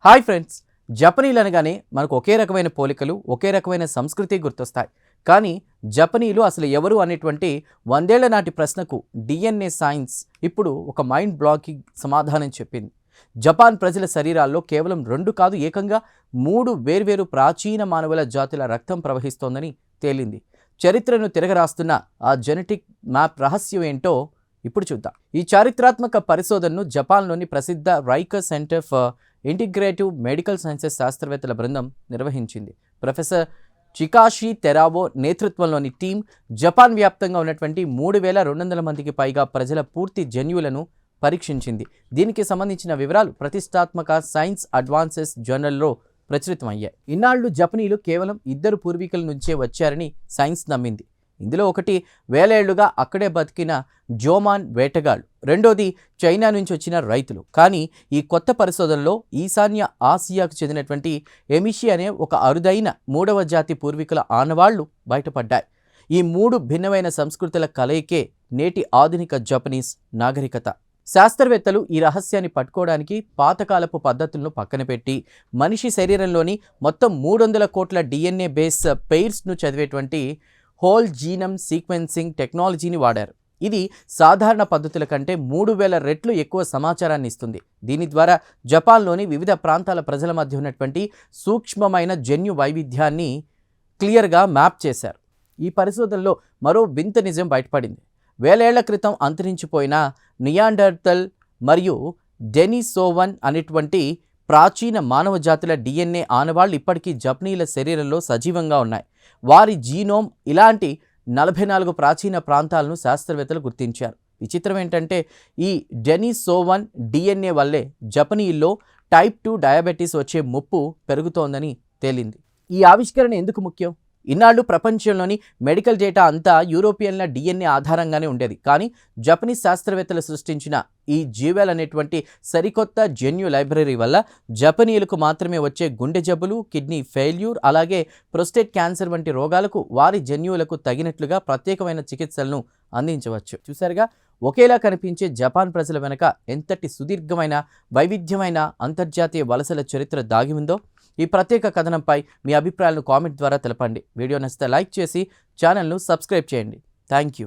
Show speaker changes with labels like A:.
A: Hi friends, జపనీలు అనగానే మనకు ఒకే రకమైన పోలికలు, ఒకే రకమైన సంస్కృతి గుర్తొస్తాయి. కానీ జపనీలు అసలు ఎవరు అనేటువంటి 100 ఏళ్ల నాటి ప్రశ్నకు డిఎన్ఏ సైన్స్ ఇప్పుడు ఒక మైండ్ బ్లాకింగ్ సమాధానం చెప్పింది. జపాన్ ప్రజల శరీరాల్లో కేవలం 2 కాదు, ఏకంగా 3 వేర్వేరు ప్రాచీన మానవుల జాతుల రక్తం ప్రవహిస్తోందని తేలింది. చరిత్రను తిరగరాస్తున్న ఆ జెనెటిక్ మ్యాప్ రహస్యం ఏంటో ఇప్పుడు చూద్దాం. ఈ చారిత్రాత్మక పరిశోధనను జపాన్లోని ప్రసిద్ధ RIKEN center for integrative medical sciences శాస్త్రవేత్తల బృందం నిర్వహించింది. ప్రొఫెసర్ చికాషి తెరావో నేతృత్వంలోని టీం జపాన్ వ్యాప్తంగా ఉన్నటువంటి 3200 మందికి పైగా ప్రజల పూర్తి జన్యువులను పరీక్షించింది. దీనికి సంబంధించిన వివరాలు ప్రతిష్టాత్మక సైన్స్ అడ్వాన్సెస్ జర్నల్లో ప్రచురితమయ్యాయి. ఇన్నాళ్లు జపనీలు కేవలం 2 పూర్వీకుల నుంచే వచ్చారని సైన్స్ నమ్మింది. ఇందులో ఒకటి 1000 ఏళ్లుగా అక్కడే బతికిన జోమాన్ వేటగాళ్ళు, రెండోది చైనా నుంచి వచ్చిన రైతులు. కానీ ఈ కొత్త పరిశోధనలో ఈశాన్య ఆసియాకు చెందినటువంటి ఎమిషి అనే ఒక అరుదైన 3వ జాతి పూర్వీకుల ఆనవాళ్లు బయటపడ్డాయి. ఈ 3 భిన్నమైన సంస్కృతుల కలయికే నేటి ఆధునిక జపనీస్ నాగరికత. శాస్త్రవేత్తలు ఈ రహస్యాన్ని పట్టుకోవడానికి పాతకాలపు పద్ధతులను పక్కన పెట్టి మనిషి శరీరంలోని మొత్తం 300 కోట్ల డిఎన్ఏ బేస్ పెయిర్స్ను చదివేటువంటి హోల్ జీనమ్ సీక్వెన్సింగ్ టెక్నాలజీని వాడారు. ఇది సాధారణ పద్ధతుల కంటే 3000 రెట్లు ఎక్కువ సమాచారాన్ని ఇస్తుంది. దీని ద్వారా జపాన్లోని వివిధ ప్రాంతాల ప్రజల మధ్య ఉన్నటువంటి సూక్ష్మమైన జన్యు వైవిధ్యాన్ని క్లియర్గా మ్యాప్ చేశారు. ఈ పరిశోధనలో మరో వింత నిజం బయటపడింది. 1000 ఏళ్ల క్రితం అంతరించిపోయిన నియాండర్తల్ మరియు డెనిసోవన్ అనేటువంటి ప్రాచీన మానవ జాతుల డిఎన్ఏ ఆనవాళ్లు ఇప్పటికీ జపనీల శరీరంలో సజీవంగా ఉన్నాయి. వారి జీనోమ్ ఇలాంటి 44 ప్రాచీన ప్రాంతాలను శాస్త్రవేత్తలు గుర్తించారు. విచిత్రం ఏంటంటే ఈ డెనిసోవన్ డిఎన్ఏ వల్లే జపనీయుల్లో టైప్ 2 డయాబెటీస్ వచ్చే ముప్పు పెరుగుతోందని తేలింది. ఈ ఆవిష్కరణ ఎందుకు ముఖ్యం? ఇన్నాళ్ళు ప్రపంచంలోని మెడికల్ డేటా అంతా యూరోపియన్ల డిఎన్ఏ ఆధారంగానే ఉండేది. కానీ జపనీస్ శాస్త్రవేత్తలు సృష్టించిన ఈ జీవెల్ అనేటువంటి సరికొత్త జన్యు లైబ్రరీ వల్ల జపనీయులకు మాత్రమే వచ్చే గుండె జబ్బులు, కిడ్నీ ఫెయిల్యూర్, అలాగే ప్రొస్టేట్ క్యాన్సర్ వంటి రోగాలకు వారి జన్యువులకు తగినట్లుగా ప్రత్యేకమైన చికిత్సలను అందించవచ్చు. చూసారుగా, ఒకేలా కనిపించే జపాన్ ప్రజల వెనుక ఎంతటి సుదీర్ఘమైన వైవిధ్యమైన అంతర్జాతీయ వలసల చరిత్ర దాగి ఉందో. ఈ ప్రత్యేక కథనంపై మీ అభిప్రాయాలను కామెంట్ ద్వారా తెలపండి. వీడియో నచ్చితే లైక్ చేసి ఛానల్ను సబ్స్క్రైబ్ చేయండి. Thank you.